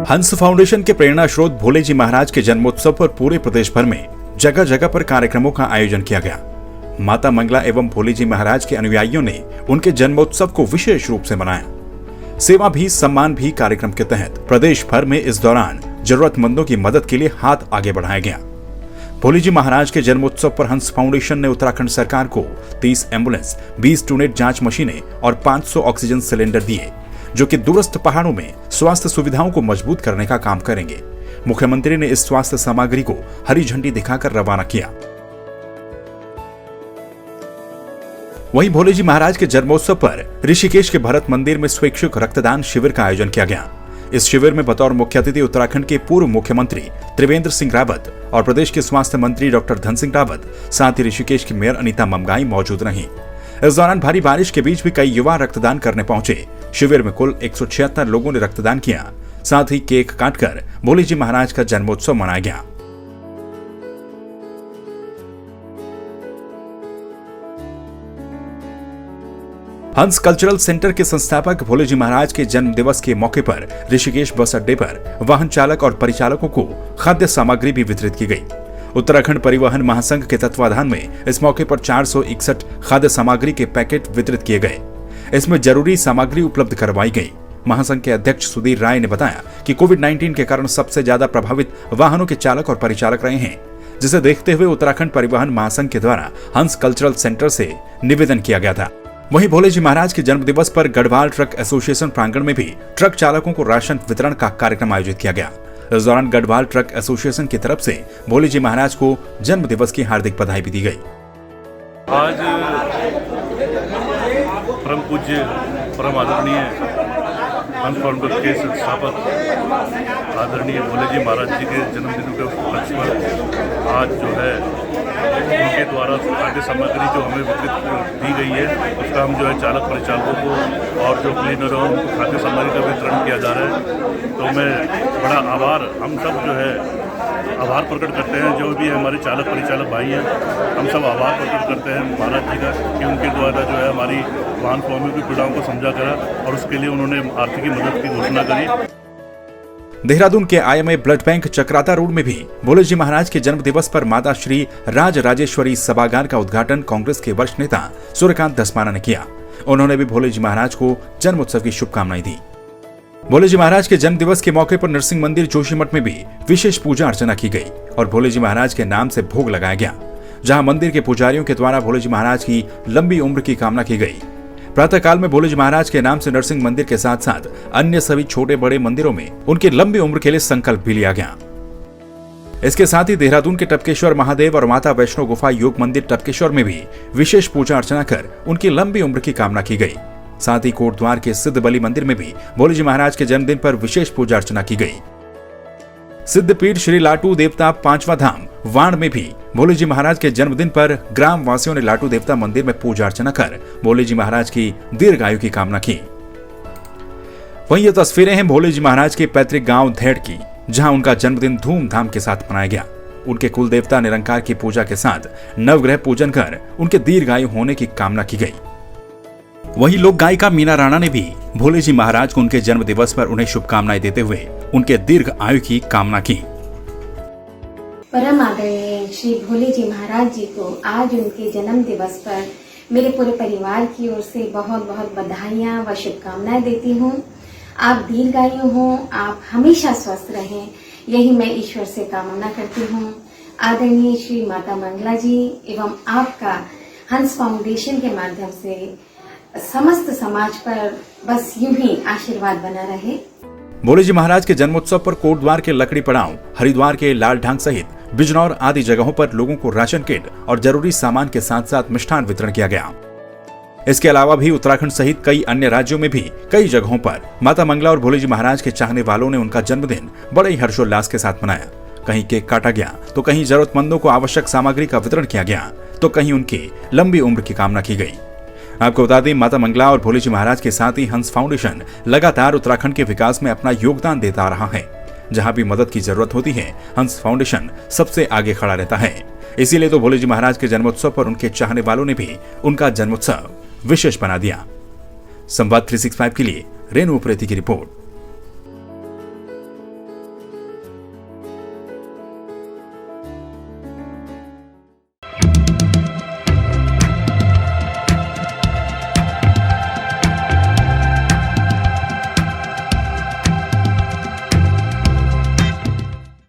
हंस फाउंडेशन के प्रेरणा स्रोत भोले जी महाराज के जन्मोत्सव पर पूरे प्रदेश भर में जगह जगह पर कार्यक्रमों का आयोजन किया गया। माता मंगला एवं भोले जी महाराज के अनुयायियों ने उनके जन्मोत्सव को विशेष रूप से मनाया। सेवा भी सम्मान भी कार्यक्रम के तहत प्रदेश भर में इस दौरान जरूरतमंदों की मदद के लिए हाथ आगे बढ़ाया गया। भोले जी महाराज के जन्मोत्सव पर हंस फाउंडेशन ने उत्तराखंड सरकार को 30 एम्बुलेंस, 20 ट्रूनेट जांच मशीनें और 500 ऑक्सीजन सिलेंडर दिए, जो कि दूरस्थ पहाड़ों में स्वास्थ्य सुविधाओं को मजबूत करने का काम करेंगे। मुख्यमंत्री ने इस स्वास्थ्य सामग्री को हरी झंडी दिखाकर रवाना किया। वहीं भोले जी महाराज के जन्मोत्सव पर ऋषिकेश के भरत मंदिर में स्वैच्छिक रक्तदान शिविर का आयोजन किया गया। इस शिविर में बतौर मुख्य अतिथि उत्तराखंड के पूर्व मुख्यमंत्री त्रिवेंद्र सिंह रावत और प्रदेश के स्वास्थ्य मंत्री डॉक्टर धन सिंह रावत, साथ ही ऋषिकेश की मेयर अनीता ममगाई मौजूद रहीं। इस दौरान भारी बारिश के बीच भी कई युवा रक्तदान करने पहुंचे। शिविर में कुल 176 लोगों ने रक्तदान किया। साथ ही केक काटकर भोले जी महाराज का जन्मोत्सव मनाया गया। हंस कल्चरल सेंटर के संस्थापक भोले जी महाराज के जन्म दिवस के मौके पर ऋषिकेश बस अड्डे पर वाहन चालक और परिचालकों को खाद्य सामग्री भी वितरित की गई। उत्तराखंड परिवहन महासंघ के तत्वाधान में इस मौके पर 461 खाद्य सामग्री के पैकेट वितरित किए गए। इसमें जरूरी सामग्री उपलब्ध करवाई गई। महासंघ के अध्यक्ष सुधीर राय ने बताया कि कोविड-19 के कारण सबसे ज्यादा प्रभावित वाहनों के चालक और परिचालक रहे हैं, जिसे देखते हुए उत्तराखंड परिवहन महासंघ के द्वारा हंस कल्चरल सेंटर से निवेदन किया गया था। वहीं भोले जी महाराज के जन्म दिवस पर गढ़वाल ट्रक एसोसिएशन प्रांगण में भी ट्रक चालकों को राशन वितरण का कार्यक्रम आयोजित किया गया। इस दौरान गढ़वाल ट्रक एसोसिएशन की तरफ से भोले जी महाराज को जन्म दिवस की हार्दिक बधाई भी दी गई। आज परम पूज्य परम आदरणीय हंस फाउंडेशन के संस्थापक आदरणीय भोले जी महाराज जी के जन्मदिन के उपलक्ष्य पर आज जो है उनके द्वारा खाद्य सामग्री जो हमें वितरित दी गई है, उसका हम जो है चालक परिचालकों को और जो क्लीनर हैं उनको खाद्य सामग्री का वितरण किया जा रहा है। तो मैं बड़ा हम सब जो है आभार प्रकट करते हैं, जो भी हमारे चालक परिचालक भाई हैं, हम सब आभार प्रकट करते हैं महाराज जी का कि उनके द्वारा जो है हमारी वाहन स्वामियों की पीड़ाओं को समझा करा और उसके लिए उन्होंने आर्थिक मदद की घोषणा करी। देहरादून के IMA blood bank Chakrata road में भी भोले जी महाराज के जन्म दिवस पर माता श्री राज राजेश्वरी सभागार का उद्घाटन कांग्रेस के वरिष्ठ नेता सूर्यकांत धस्माना ने किया। उन्होंने भी भोले जी महाराज को जन्मोत्सव की शुभकामनाएं दी। भोले जी महाराज के जन्म दिवस के मौके पर नरसिंह मंदिर जोशीमठ में भी विशेष पूजा अर्चना की गई और भोले जी महाराज के नाम से भोग लगाया गया, जहाँ मंदिर के पुजारियों के द्वारा भोले जी महाराज की लंबी उम्र की कामना की गई। प्रातः काल में भोले जी महाराज के नाम से नरसिंह मंदिर के साथ साथ अन्य सभी छोटे बड़े मंदिरों में उनकी लंबी उम्र के लिए संकल्प भी लिया गया। इसके साथ ही देहरादून के टपकेश्वर महादेव और माता वैष्णो गुफा योग मंदिर टपकेश्वर में भी विशेष पूजा अर्चना कर उनकी लंबी उम्र की कामना की गई। साथ ही कोटद्वार के सिद्ध बलि मंदिर में भी भोले जी महाराज के जन्मदिन पर विशेष पूजा अर्चना की गई। सिद्धपीठ श्री लाटू देवता 5वां धाम वाण में भी भोले जी महाराज के जन्मदिन पर ग्राम वासियों ने लाटू देवता मंदिर में पूजा अर्चना कर भोले जी महाराज की दीर्घायु की कामना की। वहीं ये तस्वीरें हैं भोले जी महाराज के पैतृक गांव धेड़ की, जहां उनका जन्मदिन धूमधाम के साथ मनाया गया। उनके कुल देवता निरंकार की पूजा के साथ नवग्रह पूजन कर उनके दीर्घायु होने की कामना की गई। वहीं लोक गायिका मीना राणा ने भी भोले जी महाराज को उनके जन्म दिवस पर उन्हें शुभकामनाएं देते हुए उनके दीर्घ आयु की कामना की। परम आदरणीय श्री भोले जी महाराज जी को आज उनके जन्म दिवस पर मेरे पूरे परिवार की ओर से बहुत बहुत बधाइयां व शुभकामनाएं देती हूं। आप दीर्घायु हों, आप हमेशा स्वस्थ रहें, यही मैं ईश्वर से कामना करती हूं। आदरणीय श्री माता मंगला जी एवं आपका हंस फाउंडेशन के माध्यम से समस्त समाज पर बस यूं ही आशीर्वाद बना रहे। भोले जी महाराज के जन्मोत्सव पर कोटद्वार के लकड़ी पड़ाव, हरिद्वार के लाल ढांग सहित बिजनौर आदि जगहों पर लोगों को राशन किट और जरूरी सामान के साथ साथ मिष्ठान वितरण किया गया। इसके अलावा भी उत्तराखंड सहित कई अन्य राज्यों में भी कई जगहों पर माता मंगला और भोले जी महाराज के चाहने वालों ने उनका जन्मदिन बड़े ही हर्षोल्लास के साथ मनाया। कहीं केक काटा गया तो कहीं जरूरतमंदों को आवश्यक सामग्री का वितरण किया गया तो कहीं उनकी लंबी उम्र की कामना की गई। आपको बता दें, माता मंगला और भोले जी महाराज के साथ ही हंस फाउंडेशन लगातार उत्तराखंड के विकास में अपना योगदान देता रहा है। जहां भी मदद की जरूरत होती है, हंस फाउंडेशन सबसे आगे खड़ा रहता है। इसीलिए तो भोले जी महाराज के जन्मोत्सव पर उनके चाहने वालों ने भी उनका जन्मोत्सव विशेष बना दिया। संवाद 365 के लिए रेणु उप्रेती की रिपोर्ट।